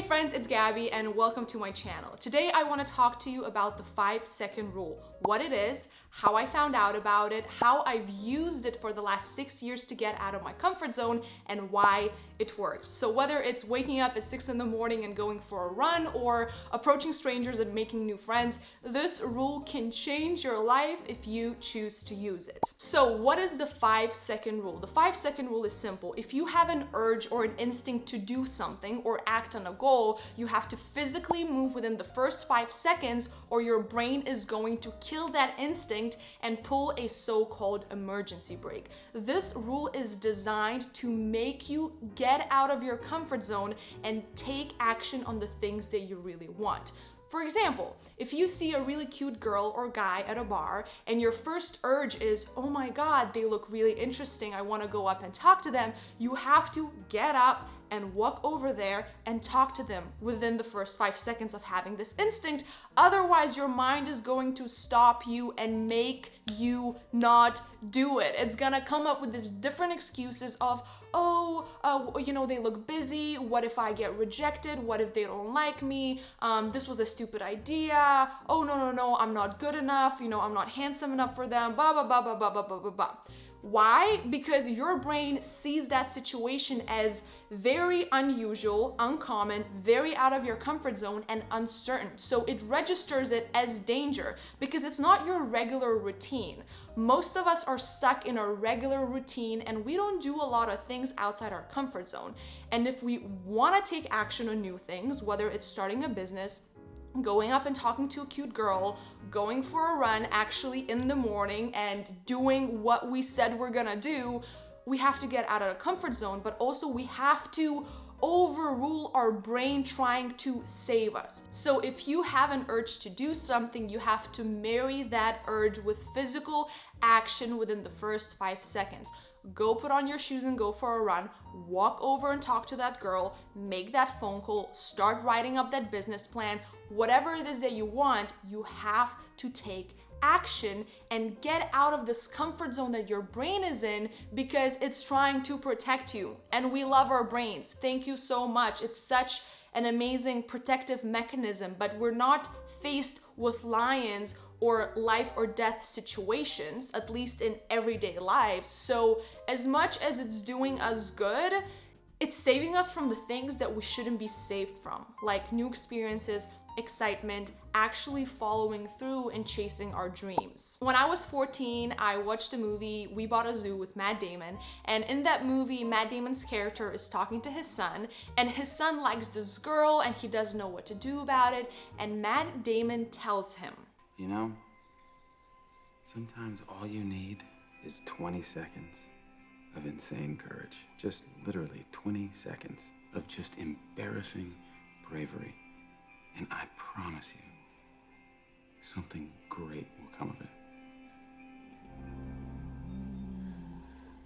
friends, it's Gabby and welcome to my channel. Today I want to talk to you about the 5-second rule, what it is, how I found out about it, how I've used it for the last 6 years to get out of my comfort zone, and why it works. So whether it's waking up at 6 in the morning and going for a run or approaching strangers and making new friends, this rule can change your life if you choose to use it. So what is the 5-second rule? The 5-second rule is simple. If you have an urge or an instinct to do something or act on a goal, you have to physically move within the first 5 seconds or your brain is going to kill that instinct and pull a so-called emergency brake. This rule is designed to make you get out of your comfort zone and take action on the things that you really want. For example, if you see a really cute girl or guy at a bar and your first urge is, oh my God, they look really interesting, I want to go up and talk to them, you have to get up and walk over there and talk to them within the first 5 seconds of having this instinct. Otherwise, your mind is going to stop you and make you not do it. It's gonna come up with these different excuses of, they look busy. What if I get rejected? What if they don't like me? This was a stupid idea. Oh, no, I'm not good enough. I'm not handsome enough for them. Blah, blah, blah, blah, blah, blah, blah, blah, blah. Why? Because your brain sees that situation as very unusual, uncommon, very out of your comfort zone, and uncertain. So it registers it as danger because it's not your regular routine. Most of us are stuck in a regular routine and we don't do a lot of things outside our comfort zone. And if we want to take action on new things, whether it's starting a business, going up and talking to a cute girl, going for a run actually in the morning and doing what we said we're gonna do, we have to get out of the comfort zone, but also we have to overrule our brain trying to save us. So if you have an urge to do something, you have to marry that urge with physical action within the first 5 seconds. Go put on your shoes and go for a run, walk over and talk to that girl, make that phone call, start writing up that business plan. Whatever it is that you want, you have to take action and get out of this comfort zone that your brain is in because it's trying to protect you. And we love our brains. Thank you so much. It's such an amazing protective mechanism, but we're not faced with lions or life or death situations, at least in everyday lives. So as much as it's doing us good, it's saving us from the things that we shouldn't be saved from, like new experiences, excitement, actually following through and chasing our dreams. When I was 14, I watched a movie, We Bought a Zoo, with Matt Damon, and in that movie, Matt Damon's character is talking to his son, and his son likes this girl and he doesn't know what to do about it, and Matt Damon tells him, sometimes all you need is 20 seconds of insane courage. Just literally 20 seconds of just embarrassing bravery. And I promise you, something great will come of it.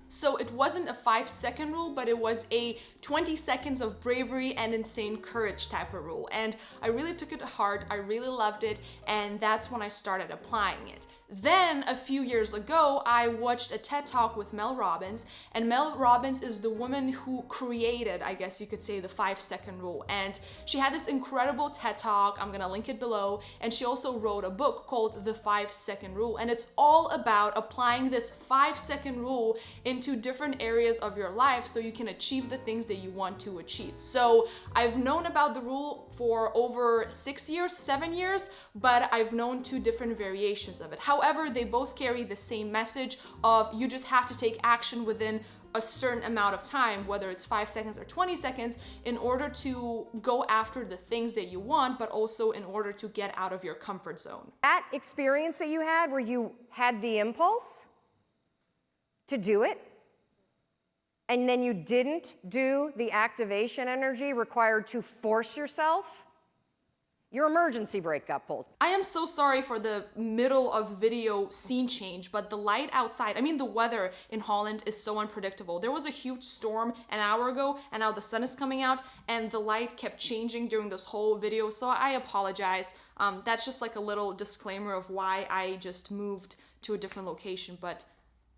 So it wasn't a 5-second rule, but it was a 20 seconds of bravery and insane courage type of rule. And I really took it to heart, I really loved it, and that's when I started applying it. Then a few years ago, I watched a TED Talk with Mel Robbins, and Mel Robbins is the woman who created, I guess you could say, the 5-second rule. And she had this incredible TED Talk, I'm gonna link it below, and she also wrote a book called The 5-Second Rule, and it's all about applying this 5-second rule into different areas of your life so you can achieve the things that you want to achieve. So I've known about the rule for over 6 years, 7 years, but I've known 2 different variations of it. However, they both carry the same message of you just have to take action within a certain amount of time, whether it's 5 seconds or 20 seconds, in order to go after the things that you want, but also in order to get out of your comfort zone. That experience that you had where you had the impulse to do it, and then you didn't do the activation energy required to force yourself, your emergency brake got pulled. I am so sorry for the middle of video scene change, but the light outside, the weather in Holland is so unpredictable. There was a huge storm an hour ago and now the sun is coming out and the light kept changing during this whole video, so I apologize. That's just like a little disclaimer of why I just moved to a different location, but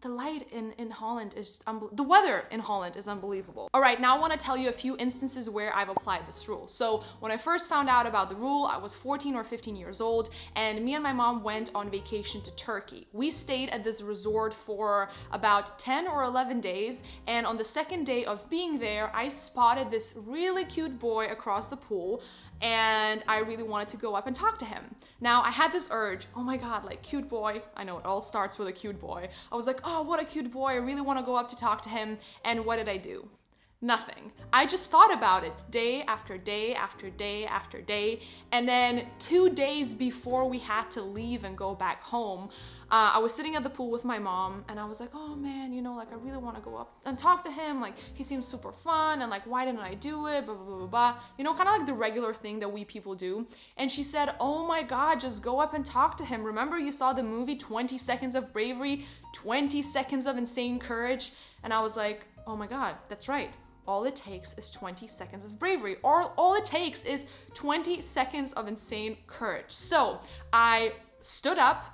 the light in Holland is, the weather in Holland is unbelievable. All right, now I wanna tell you a few instances where I've applied this rule. So when I first found out about the rule, I was 14 or 15 years old, and me and my mom went on vacation to Turkey. We stayed at this resort for about 10 or 11 days, and on the second day of being there, I spotted this really cute boy across the pool, and I really wanted to go up and talk to him. Now, I had this urge, oh my God, like cute boy. I know it all starts with a cute boy. I was like, oh, what a cute boy. I really want to go up to talk to him. And what did I do? Nothing. I just thought about it day after day after day after day. And then 2 days before we had to leave and go back home, I was sitting at the pool with my mom, and I was like, oh man, you know, like I really want to go up and talk to him. Like he seems super fun, and like why didn't I do it? Blah, blah, blah, blah, blah. You know, kind of like the regular thing that we people do. And she said, oh my God, just go up and talk to him. Remember you saw the movie 20 Seconds of Bravery, 20 Seconds of Insane Courage? And I was like, oh my God, that's right. All it takes is 20 seconds of bravery, or all it takes is 20 seconds of insane courage. So I stood up,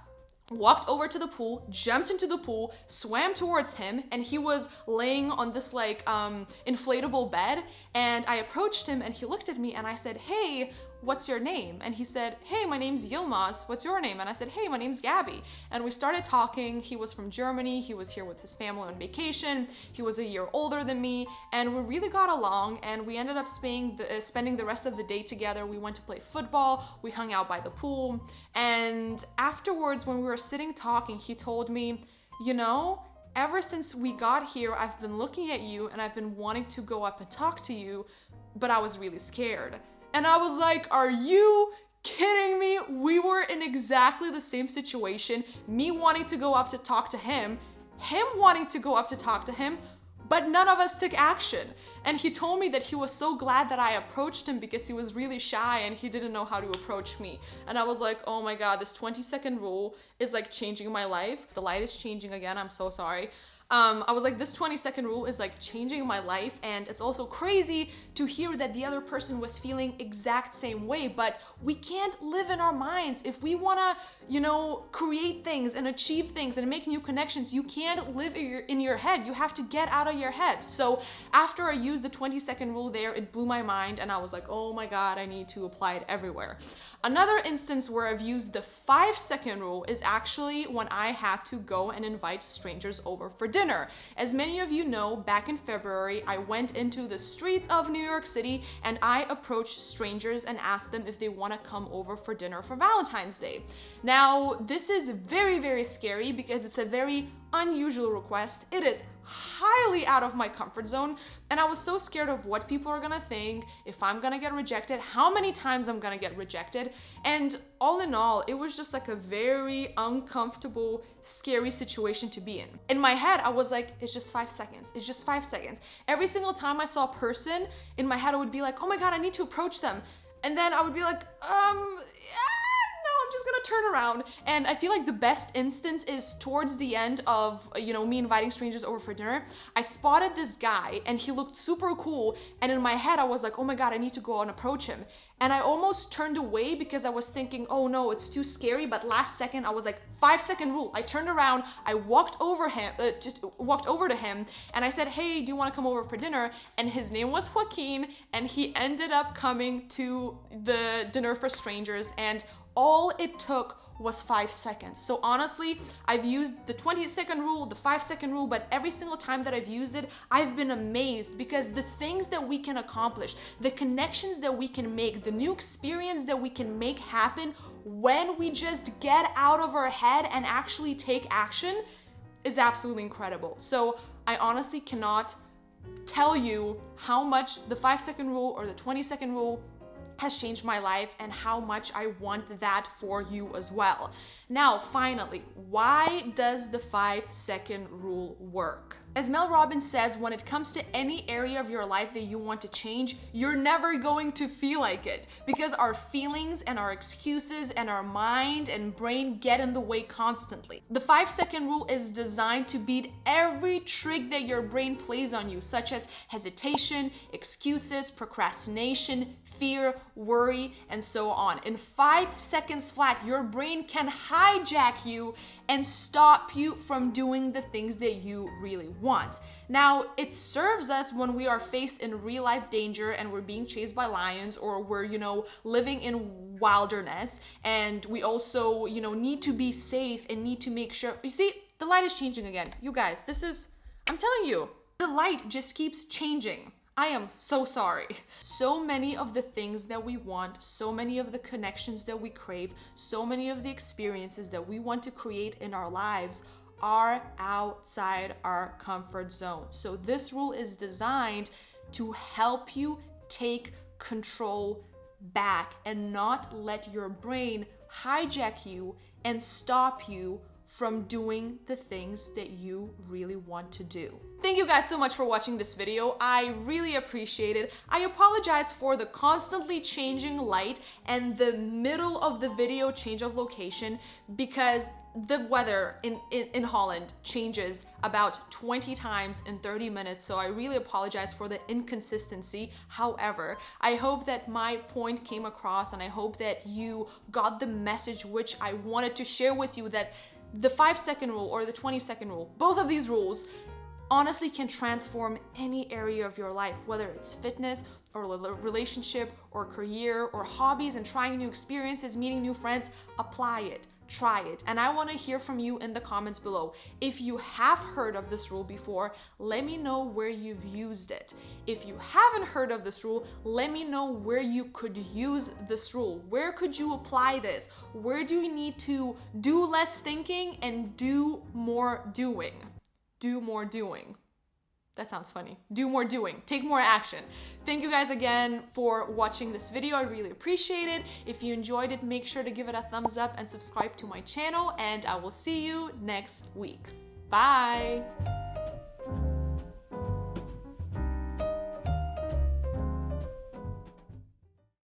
walked over to the pool, jumped into the pool, swam towards him, and he was laying on this like inflatable bed, and I approached him and he looked at me and I said, hey, what's your name? And he said, hey, my name's Yilmaz, what's your name? And I said, hey, my name's Gabby. And we started talking. He was from Germany. He was here with his family on vacation. He was a year older than me, and we really got along, and we ended up spending the rest of the day together. We went to play football. We hung out by the pool. And afterwards, when we were sitting talking, he told me, you know, ever since we got here, I've been looking at you and I've been wanting to go up and talk to you, but I was really scared. And I was like, are you kidding me? We were in exactly the same situation. Me wanting to go up to talk to him wanting to go up to talk to him, but none of us took action. And he told me that he was so glad that I approached him because he was really shy and he didn't know how to approach me. And I was like, oh my God, this 20-second rule is like changing my life. The light is changing again, I'm so sorry. I was like, this 20-second rule is like changing my life, and it's also crazy to hear that the other person was feeling exact same way, but we can't live in our minds. If we wanna, you know, create things and achieve things and make new connections, you can't live in your head. You have to get out of your head. So after I used the 20-second rule there, it blew my mind, and I was like, oh my God, I need to apply it everywhere. Another instance where I've used the 5-second rule is actually when I had to go and invite strangers over for dinner. As many of you know, back in February, I went into the streets of New York City and I approached strangers and asked them if they want to come over for dinner for Valentine's Day. Now, this is very, very scary because it's a very unusual request. It is highly out of my comfort zone, and I was so scared of what people are gonna think, if I'm gonna get rejected, how many times I'm gonna get rejected, and all in all, it was just like a very uncomfortable, scary situation to be in. In my head, I was like, it's just 5 seconds, it's just 5 seconds. Every single time I saw a person, in my head I would be like, oh my God, I need to approach them, and then I would be like, I'm just gonna turn around. And I feel like the best instance is towards the end of, you know, me inviting strangers over for dinner. I spotted this guy and he looked super cool, and in my head I was like, oh my God, I need to go and approach him. And I almost turned away because I was thinking, oh no, it's too scary. But last second I was like, 5-second rule. I turned around, I walked over to him and I said, hey, do you want to come over for dinner? And his name was Joaquin, and he ended up coming to the dinner for strangers, and all it took was 5 seconds. So honestly, I've used the 20-second rule, the 5-second rule, but every single time that I've used it, I've been amazed because the things that we can accomplish, the connections that we can make, the new experience that we can make happen when we just get out of our head and actually take action is absolutely incredible. So I honestly cannot tell you how much the 5-second rule or the 20-second rule has changed my life and how much I want that for you as well. Now, finally, why does the 5-second rule work? As Mel Robbins says, when it comes to any area of your life that you want to change, you're never going to feel like it because our feelings and our excuses and our mind and brain get in the way constantly. The 5-second rule is designed to beat every trick that your brain plays on you, such as hesitation, excuses, procrastination, fear, worry, and so on. In 5 seconds flat, your brain can hijack you and stop you from doing the things that you really want. Now, it serves us when we are faced in real life danger and we're being chased by lions, or we're, living in wilderness, and we also, need to be safe and need to make sure. You see, the light is changing again. You guys, I'm telling you, the light just keeps changing. I am so sorry. So many of the things that we want, so many of the connections that we crave, so many of the experiences that we want to create in our lives are outside our comfort zone. So this rule is designed to help you take control back and not let your brain hijack you and stop you from doing the things that you really want to do. Thank you guys so much for watching this video. I really appreciate it. I apologize for the constantly changing light and the middle of the video change of location, because the weather in Holland changes about 20 times in 30 minutes, so I really apologize for the inconsistency. However, I hope that my point came across, and I hope that you got the message which I wanted to share with you, that the 5-second rule or the 20-second rule, both of these rules honestly can transform any area of your life, whether it's fitness or relationship or career or hobbies and trying new experiences, meeting new friends. Apply it, try it. And I want to hear from you in the comments below. If you have heard of this rule before, let me know where you've used it. If you haven't heard of this rule, let me know where you could use this rule. Where could you apply this? Where do you need to do less thinking and do more doing? Do more doing. That sounds funny. Do more doing. Take more action. Thank you guys again for watching this video. I really appreciate it. If you enjoyed it, make sure to give it a thumbs up and subscribe to my channel, and I will see you next week. Bye.